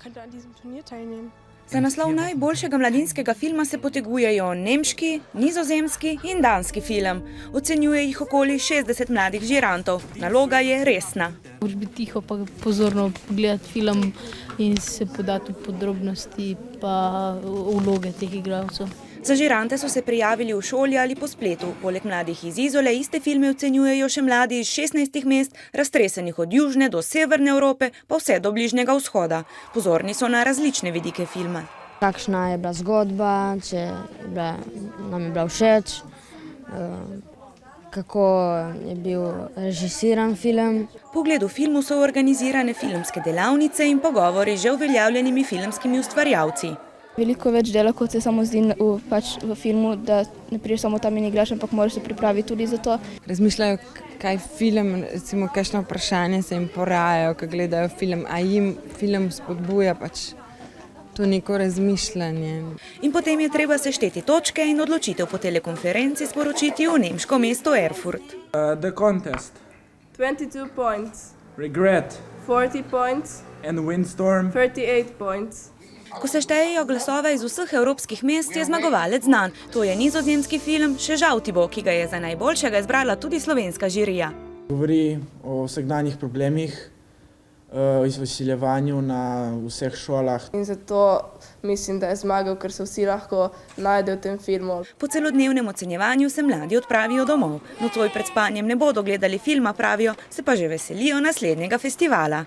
könnte an diesem Turnier teilnehmen. Za naslov najboljšega mladinskega filma se potegujejo nemški, nizozemski in danski film. Ocenjuje jih okoli 60 mladih žirantov. Naloga je resna. Moraš biti tiho pa pozorno pogledati film in se podati v podrobnosti pa vloge teh igralcev. Za žirante so se prijavili v šoli ali po spletu. Poleg mladih iz Izole iste filme ocenjujejo še mladi iz 16 mest, raztresenih od južne do severne Evrope, pa vse do bližnjega vzhoda. Pozorni so na različne vidike filma. Kakšna je bila zgodba, če nam je bila všeč, kako je bil režisiran film. Po ogledu filmu so organizirane filmske delavnice in pogovori z že uveljavljenimi filmskimi ustvarjalci. Veliko več dela, kot se samo zdi v filmu, da ne prideš samo tam in igraš, ampak moraš se pripraviti tudi za to. Razmišljajo, kaj film, recimo, kakšno vprašanje se jim porajajo, ko gledajo film, a jim film spodbuja pač to neko razmišljanje. In potem je treba sešteti točke in odločitev po telekonferenci sporočiti v nemško mesto Erfurt. The contest. 22 points. Regret. 40 points. And Windstorm. 38 points. Ko se štejejo glasove iz vseh evropskih mest, je zmagovalec znan. To je nizozemski film Še žal ti bo, ki ga je za najboljšega izbrala tudi slovenska žirija. Govori o vsakdanjih problemih, o izsiljevanju na vseh šolah. In zato mislim, da je zmagal, ker se vsi lahko najdejo v tem filmu. Po celodnevnem ocenjevanju se mladi odpravijo domov. Nocoj pred spanjem ne bodo gledali filma, pravijo, se pa že veselijo naslednjega festivala.